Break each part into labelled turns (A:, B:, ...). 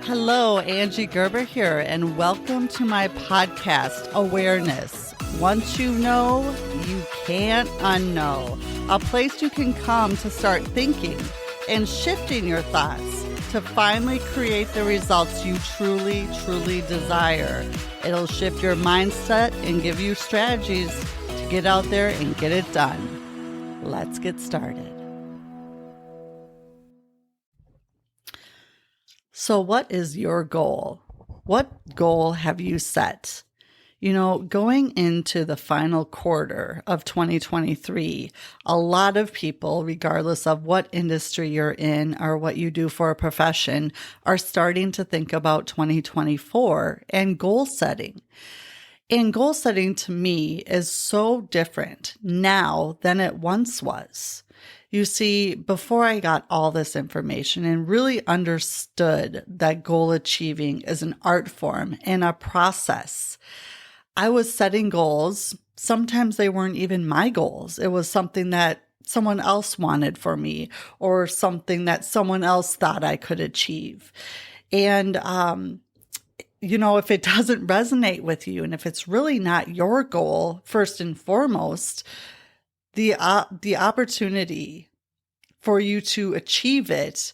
A: Hello, Angie Gerber here, and welcome to my podcast, Awareness. Once you know, you can't unknow. A place you can come to start thinking and shifting your thoughts to finally create the results you truly, truly desire. It'll shift your mindset and give you strategies to get out there and get it done. Let's get started. So what is your goal? What goal have you set? Going into the final quarter of 2023, a lot of people, regardless of what industry you're in or what you do for a profession, are starting to think about 2024 and goal setting. And goal setting to me is so different now than it once was. You see, before I got all this information and really understood that goal achieving is an art form and a process, I was setting goals. Sometimes they weren't even my goals. It was something that someone else wanted for me or something that someone else thought I could achieve. And, if it doesn't resonate with you and if it's really not your goal, first and foremost, the opportunity for you to achieve it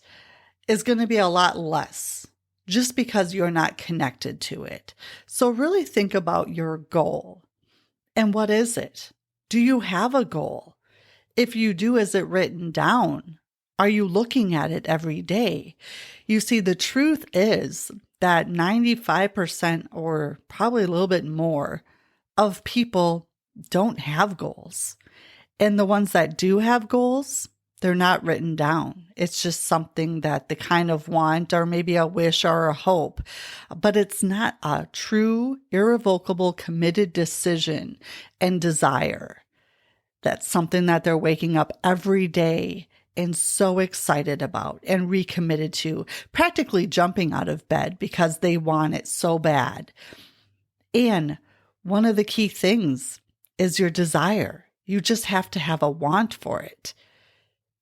A: is going to be a lot less just because you're not connected to it. So really think about your goal. And what is it? Do you have a goal? If you do, is it written down? Are you looking at it every day? You see, the truth is that 95% or probably a little bit more of people don't have goals. And the ones that do have goals, they're not written down. It's just something that they kind of want or maybe a wish or a hope. But it's not a true, irrevocable, committed decision and desire. That's something that they're waking up every day and so excited about and recommitted to, practically jumping out of bed because they want it so bad. And one of the key things is your desire. You just have to have a want for it.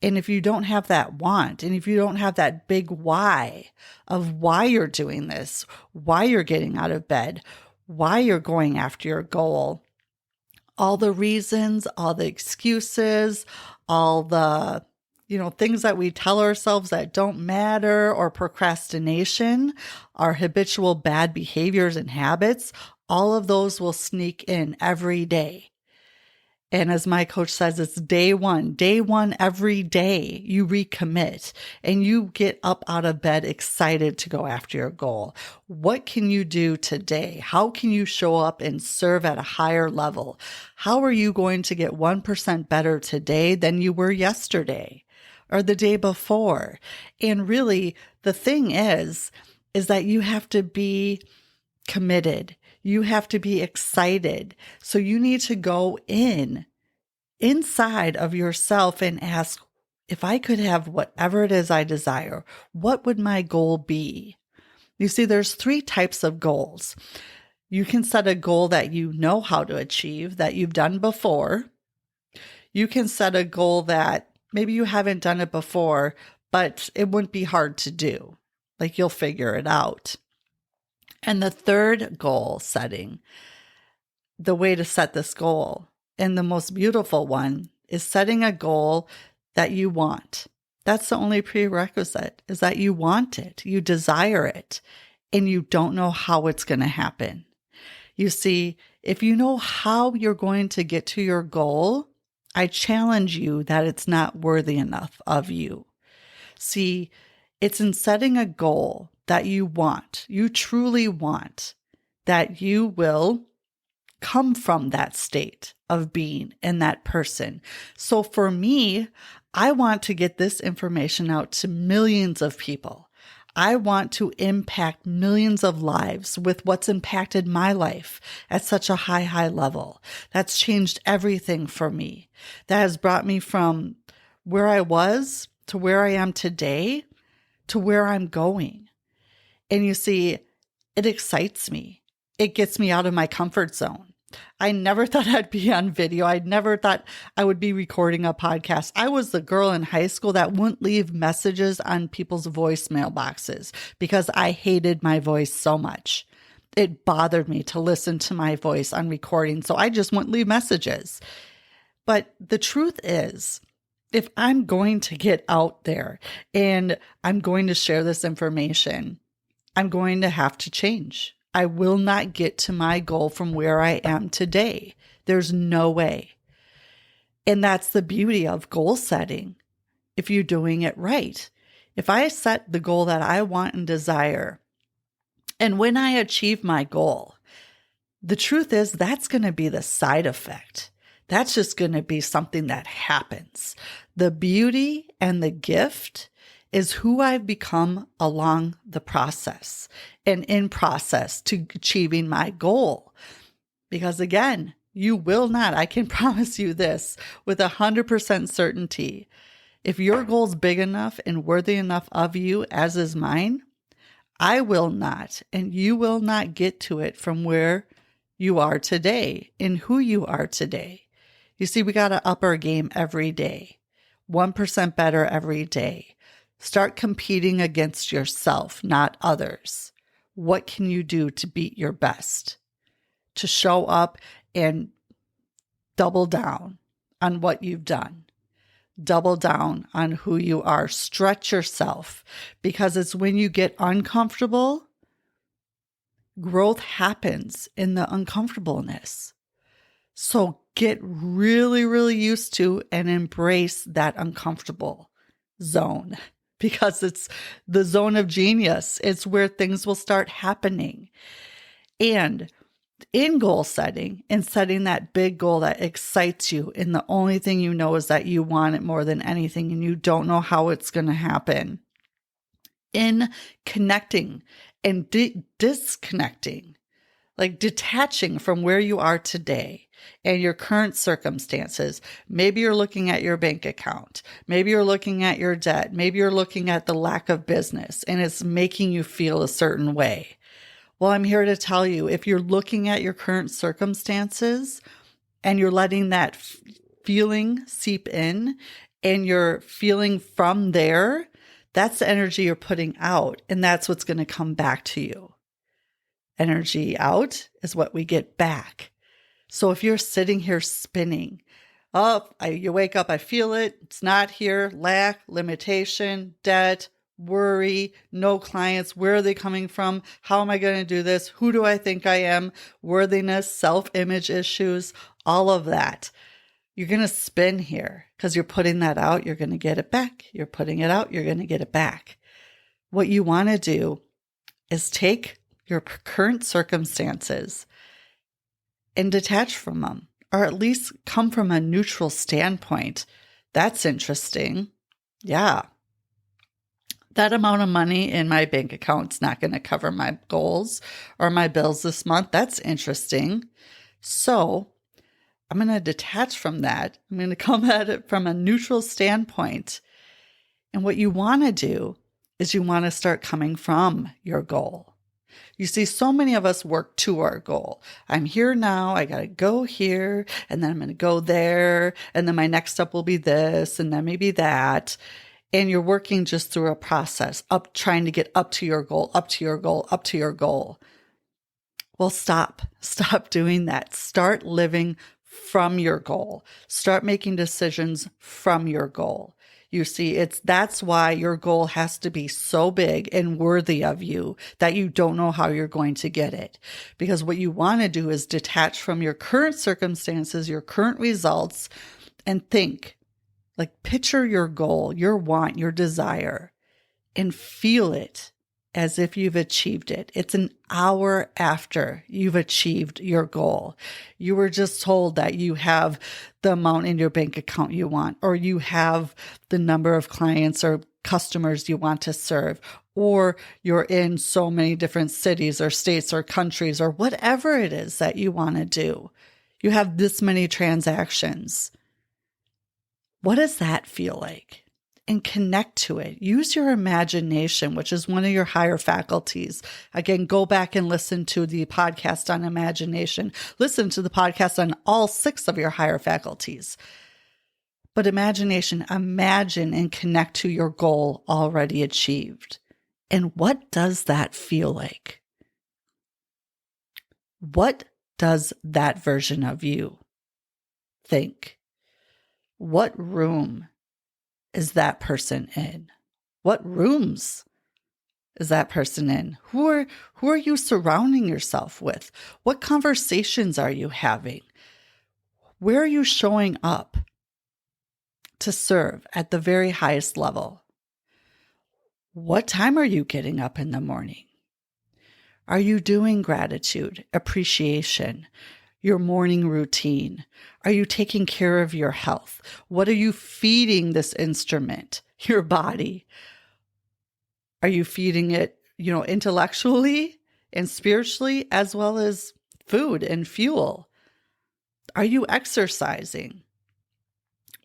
A: And if you don't have that want, and if you don't have that big why of why you're doing this, why you're getting out of bed, why you're going after your goal, all the reasons, all the excuses, all the things that we tell ourselves that don't matter, or procrastination, our habitual bad behaviors and habits, all of those will sneak in every day. And as my coach says, it's day one every day you recommit and you get up out of bed excited to go after your goal. What can you do today? How can you show up and serve at a higher level? How are you going to get 1% better today than you were yesterday or the day before? And really, the thing is that you have to be committed. You have to be excited. So you need to go inside of yourself and ask, if I could have whatever it is I desire, what would my goal be? You see, there's 3 types of goals. You can set a goal that you know how to achieve, that you've done before. You can set a goal that maybe you haven't done it before, but it wouldn't be hard to do. Like you'll figure it out. And the third goal setting, the way to set this goal, and the most beautiful one, is setting a goal that you want. That's the only prerequisite, is that you want it, you desire it, and you don't know how it's going to happen. You see, if you know how you're going to get to your goal, I challenge you that it's not worthy enough of you. See, it's in setting a goal that you want, you truly want, that you will come from that state of being in that person. So for me, I want to get this information out to millions of people. I want to impact millions of lives with what's impacted my life at such a high level. That's changed everything for me. That has brought me from where I was to where I am today to where I'm going. And you see, it excites me. It gets me out of my comfort zone. I never thought I'd be on video. I never thought I would be recording a podcast. I was the girl in high school that wouldn't leave messages on people's voicemail boxes because I hated my voice so much. It bothered me to listen to my voice on recording, so I just wouldn't leave messages. But the truth is, if I'm going to get out there and I'm going to share this information, I'm going to have to change. I will not get to my goal from where I am today. There's no way. And that's the beauty of goal setting, if you're doing it right. If I set the goal that I want and desire, and when I achieve my goal, the truth is that's going to be the side effect. That's just going to be something that happens. The beauty and the gift is who I've become along the process and in process to achieving my goal. Because again, you will not, I can promise you this with 100% certainty. If your goal is big enough and worthy enough of you, as is mine, I will not, and you will not get to it from where you are today and who you are today. You see, we got to up our game every day, 1% better every day. Start competing against yourself, not others. What can you do to beat your best? To show up and double down on what you've done. Double down on who you are. Stretch yourself, because it's when you get uncomfortable, growth happens in the uncomfortableness. So get really, really used to and embrace that uncomfortable zone, because it's the zone of genius. It's where things will start happening. And in goal setting and setting that big goal that excites you, and the only thing you know is that you want it more than anything, and you don't know how it's going to happen. In connecting and disconnecting, like detaching from where you are today and your current circumstances. Maybe you're looking at your bank account. Maybe you're looking at your debt. Maybe you're looking at the lack of business and it's making you feel a certain way. Well, I'm here to tell you, if you're looking at your current circumstances and you're letting that feeling seep in and you're feeling from there, that's the energy you're putting out, and that's what's going to come back to you. Energy out is what we get back. So if you're sitting here spinning, you wake up, I feel it, it's not here, lack, limitation, debt, worry, no clients, where are they coming from? How am I going to do this? Who do I think I am? Worthiness, self-image issues, all of that. You're going to spin here because you're putting that out, you're going to get it back. You're putting it out, you're going to get it back. What you want to do is take your current circumstances and detach from them, or at least come from a neutral standpoint. That's interesting. Yeah. That amount of money in my bank account is not going to cover my goals or my bills this month. That's interesting. So I'm going to detach from that. I'm going to come at it from a neutral standpoint. And what you want to do is you want to start coming from your goal. You see, so many of us work to our goal. I'm here now. I got to go here, and then I'm going to go there. And then my next step will be this, and then maybe that. And you're working just through a process trying to get up to your goal, up to your goal, up to your goal. Well, stop doing that. Start living from your goal. Start making decisions from your goal. You see, that's why your goal has to be so big and worthy of you that you don't know how you're going to get it. Because what you want to do is detach from your current circumstances, your current results, and think, like picture your goal, your want, your desire, and feel it as if you've achieved it. It's an hour after you've achieved your goal. You were just told that you have the amount in your bank account you want, or you have the number of clients or customers you want to serve, or you're in so many different cities or states or countries or whatever it is that you want to do. You have this many transactions. What does that feel like? and connect to it. Use your imagination, which is one of your higher faculties. Again, go back and listen to the podcast on imagination. Listen to the podcast on all 6 of your higher faculties. But imagination, imagine and connect to your goal already achieved. And what does that feel like? What does that version of you think? What room is that person in? What rooms is that person in? Who are you surrounding yourself with? What conversations are you having? Where are you showing up to serve at the very highest level? What time are you getting up in the morning? Are you doing gratitude, appreciation, your morning routine? Are you taking care of your health? What are you feeding this instrument, your body? Are you feeding it, intellectually and spiritually, as well as food and fuel? Are you exercising?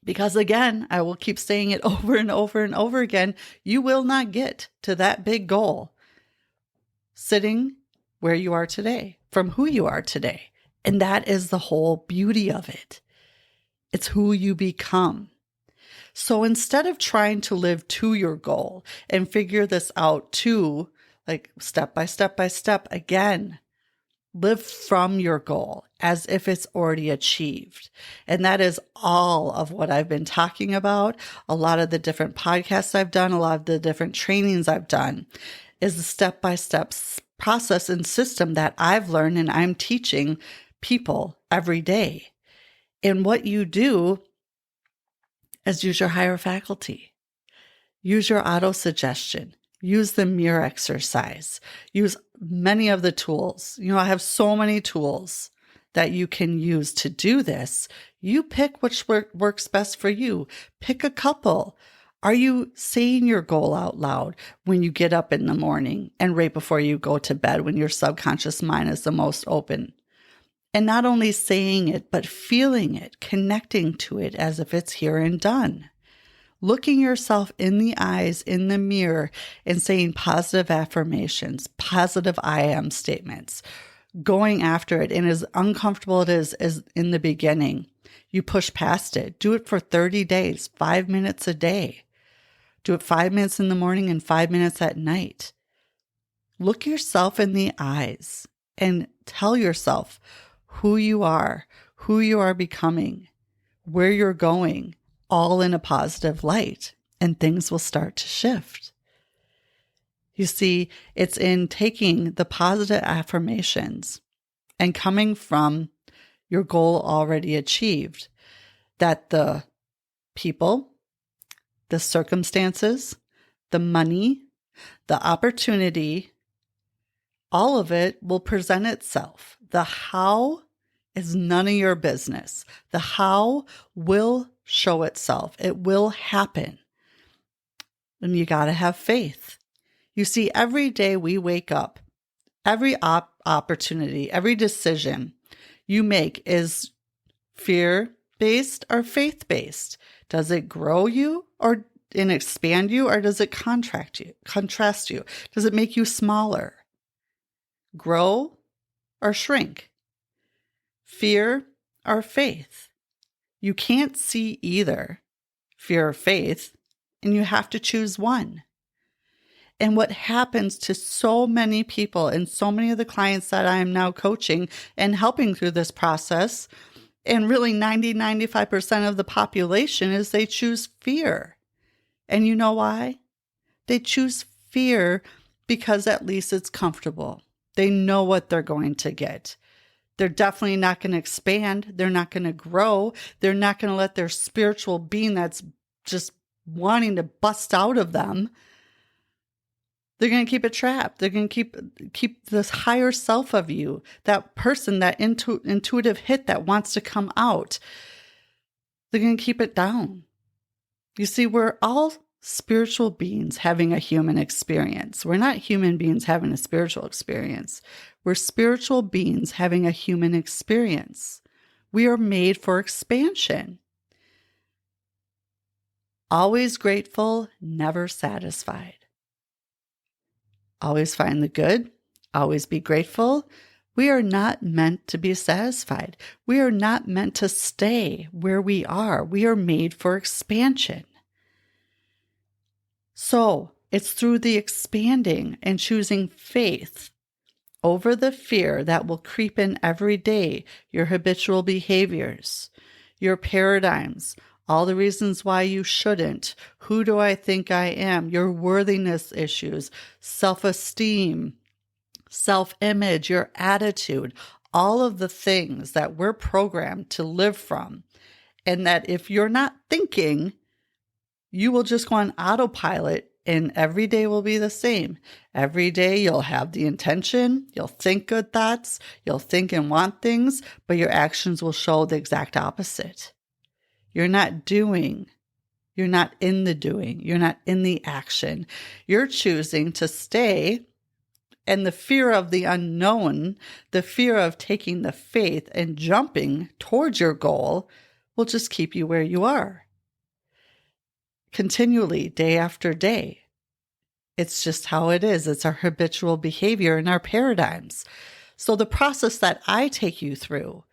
A: Because again, I will keep saying it over and over and over again, you will not get to that big goal sitting where you are today, from who you are today. And that is the whole beauty of it. It's who you become. So instead of trying to live to your goal and figure this out too, like step by step by step, again, live from your goal as if it's already achieved. And that is all of what I've been talking about. A lot of the different podcasts I've done, a lot of the different trainings I've done is the step-by-step process and system that I've learned and I'm teaching people every day. And what you do is use your higher faculty. Use your auto-suggestion. Use the mirror exercise. Use many of the tools. I have so many tools that you can use to do this. You pick which works best for you. Pick a couple. Are you saying your goal out loud when you get up in the morning and right before you go to bed when your subconscious mind is the most open? And not only saying it, but feeling it, connecting to it as if it's here and done. Looking yourself in the eyes, in the mirror, and saying positive affirmations, positive I am statements, going after it. And as uncomfortable it is as in the beginning, you push past it. Do it for 30 days, 5 minutes a day. Do it 5 minutes in the morning and 5 minutes at night. Look yourself in the eyes and tell yourself who you are becoming, where you're going, all in a positive light, and things will start to shift. You see, it's in taking the positive affirmations and coming from your goal already achieved that the people, the circumstances, the money, the opportunity, all of it will present itself. The how is none of your business. The how will show itself. It will happen. And you got to have faith. You see, every day we wake up, every opportunity, every decision you make is fear-based or faith-based. Does it grow you and expand you, or does it contrast you? Does it make you smaller? Grow or shrink? Fear or faith? You can't see either fear or faith, and you have to choose one. And what happens to so many people and so many of the clients that I am now coaching and helping through this process, and really 95% of the population, is they choose fear. And you know why? They choose fear because at least it's comfortable. They know what they're going to get. They're definitely not going to expand. They're not going to grow. They're not going to let their spiritual being that's just wanting to bust out of them. They're going to keep it trapped. They're going to keep this higher self of you, that person, that intuitive hit that wants to come out. They're going to keep it down. You see, we're all spiritual beings having a human experience. We're not human beings having a spiritual experience. We're spiritual beings having a human experience. We are made for expansion. Always grateful, never satisfied. Always find the good, always be grateful. We are not meant to be satisfied. We are not meant to stay where we are. We are made for expansion. So it's through the expanding and choosing faith over the fear that will creep in every day, your habitual behaviors, your paradigms, all the reasons why you shouldn't, who do I think I am, your worthiness issues, self-esteem, self-image, your attitude, all of the things that we're programmed to live from. And that if you're not thinking, you will just go on autopilot and every day will be the same. Every day you'll have the intention, you'll think good thoughts, you'll think and want things, but your actions will show the exact opposite. You're not doing. You're not in the doing. You're not in the action. You're choosing to stay. And the fear of the unknown, the fear of taking the faith and jumping towards your goal will just keep you where you are. Continually, day after day. It's just how it is. It's our habitual behavior and our paradigms. So the process that I take you through,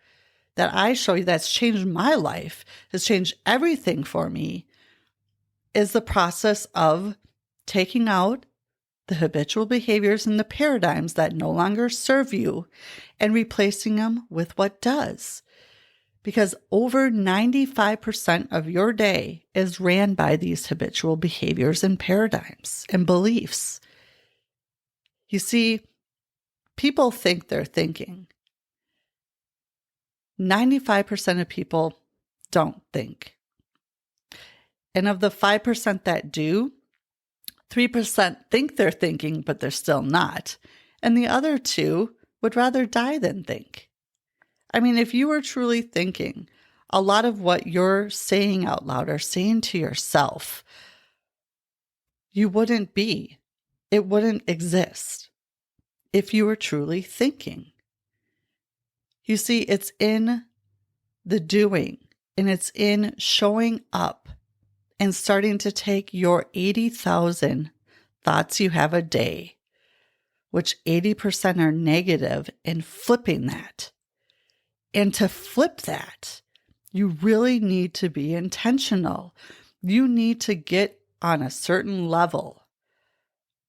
A: that I show you, that's changed my life, has changed everything for me, is the process of taking out the habitual behaviors and the paradigms that no longer serve you and replacing them with what does. Because over 95% of your day is ran by these habitual behaviors and paradigms and beliefs. You see, people think they're thinking. 95% of people don't think. And of the 5% that do, 3% think they're thinking, but they're still not. And the other 2 would rather die than think. I mean, if you were truly thinking, a lot of what you're saying out loud or saying to yourself, you wouldn't be. It wouldn't exist if you were truly thinking. You see, it's in the doing, and it's in showing up and starting to take your 80,000 thoughts you have a day, which 80% are negative, and flipping that. And to flip that, you really need to be intentional. You need to get on a certain level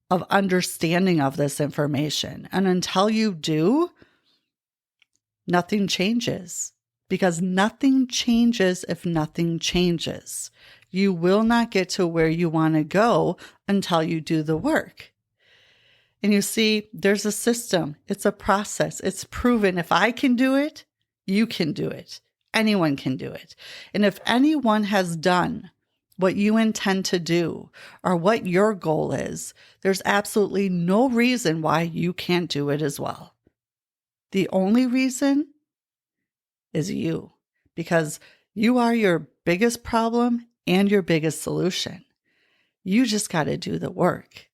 A: of understanding of this information. And until you do, nothing changes. Because nothing changes if nothing changes. You will not get to where you want to go until you do the work. And you see, there's a system. It's a process. It's proven. If I can do it, you can do it. Anyone can do it. And if anyone has done what you intend to do or what your goal is, there's absolutely no reason why you can't do it as well. The only reason is you, because you are your biggest problem and your biggest solution. You just got to do the work.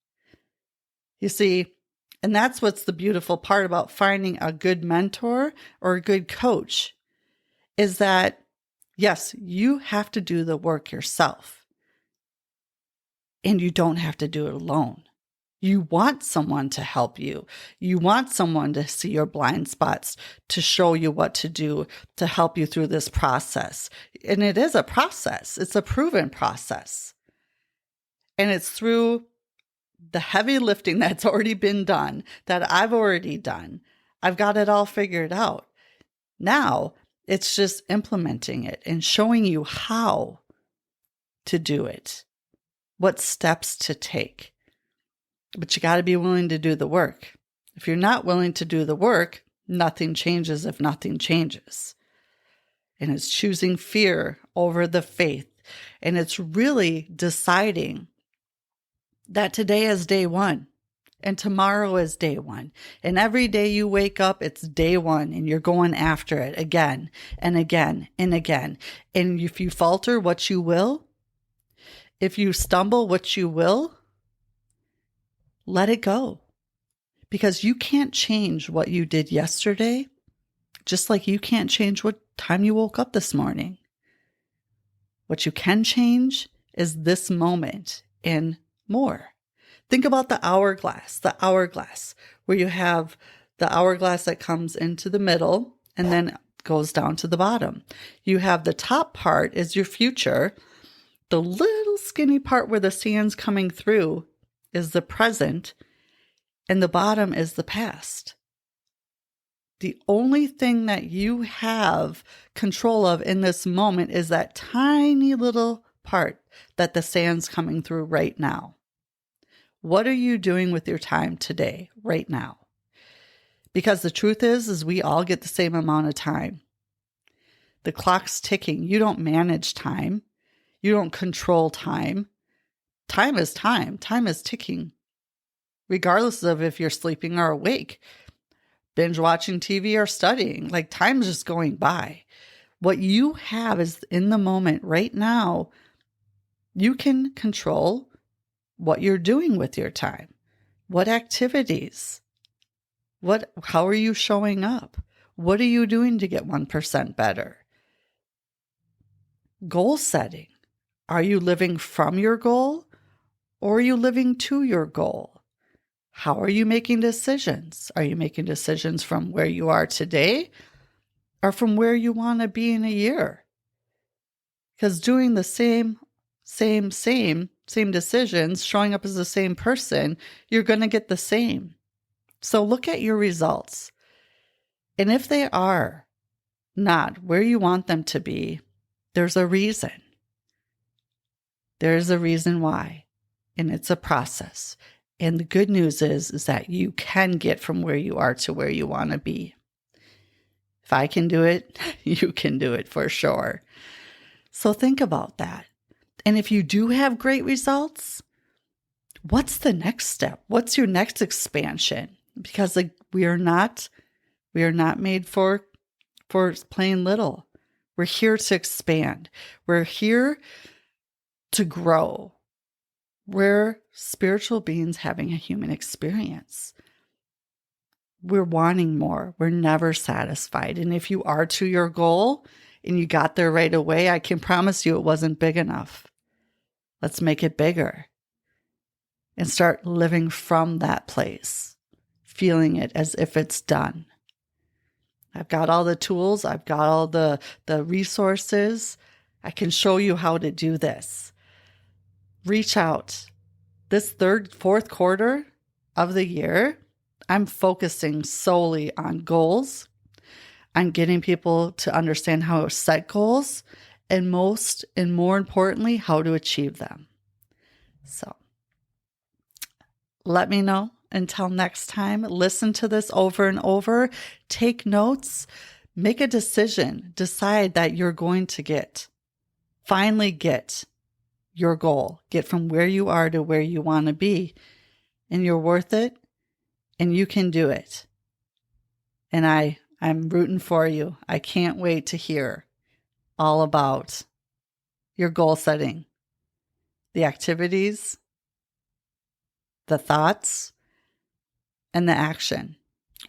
A: You see, and that's what's the beautiful part about finding a good mentor or a good coach is that, yes, you have to do the work yourself. And you don't have to do it alone. You want someone to help you. You want someone to see your blind spots, to show you what to do, to help you through this process. And it is a process. It's a proven process. And it's through the heavy lifting that's already been done, that I've already done. I've got it all figured out. Now it's just implementing it and showing you how to do it, what steps to take. But you got to be willing to do the work. If you're not willing to do the work, nothing changes if nothing changes. And it's choosing fear over the faith. And it's really deciding that today is day one and tomorrow is day one. And every day you wake up, it's day one and you're going after it again and again and again. And if you falter, what you will, if you stumble, what you will, let it go. Because you can't change what you did yesterday, just like you can't change what time you woke up this morning. What you can change is this moment and more. Think about the hourglass where you have the hourglass that comes into the middle and then goes down to the bottom. You have the top part is your future. The little skinny part where the sand's coming through is the present, and the bottom is the past. The only thing that you have control of in this moment is that tiny little part that the sand's coming through right now. What are you doing with your time today, right now? Because the truth is we all get the same amount of time. The clock's ticking. You don't manage time. You don't control time. Time is time. Time is ticking. Regardless of if you're sleeping or awake, binge watching TV or studying, like time's just going by. What you have is in the moment right now, you can control what you're doing with your time. What activities? How are you showing up? What are you doing to get 1% better? Goal setting. Are you living from your goal or are you living to your goal? How are you making decisions? Are you making decisions from where you are today or from where you want to be in a year? Because doing the same decisions, showing up as the same person, you're going to get the same. So look at your results. And if they are not where you want them to be, there's a reason. There's a reason why. And it's a process. And the good news is that you can get from where you are to where you want to be. If I can do it, you can do it for sure. So think about that. And if you do have great results, what's the next step? What's your next expansion? Because we are not made for playing little. We're here to expand. We're here to grow. We're spiritual beings having a human experience. We're wanting more. We're never satisfied. And if you are to your goal and you got there right away, I can promise you it wasn't big enough. Let's make it bigger and start living from that place, feeling it as if it's done. I've got all the tools. I've got all the resources. I can show you how to do this. Reach out. This fourth quarter of the year, I'm focusing solely on goals, on getting people to understand how to set goals, and more importantly, how to achieve them. So let me know. Until next time, listen to this over and over, take notes, make a decision, decide that you're going to finally get your goal, get from where you are to where you want to be, and you're worth it, and you can do it. And I'm rooting for you. I can't wait to hear all about your goal setting, the activities, the thoughts, and the action.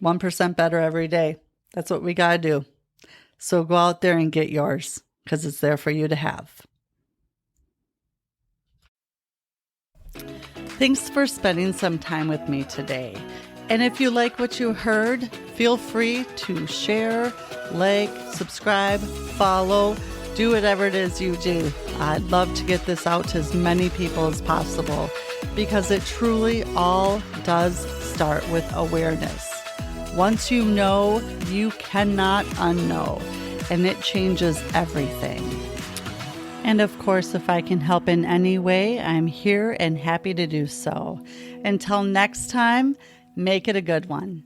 A: 1% better every day. That's what we got to do. So go out there and get yours because it's there for you to have. Thanks for spending some time with me today. And if you like what you heard, feel free to share, like, subscribe, follow, do whatever it is you do. I'd love to get this out to as many people as possible because it truly all does start with awareness. Once you know, you cannot unknow, and it changes everything. And of course, if I can help in any way, I'm here and happy to do so. Until next time, make it a good one.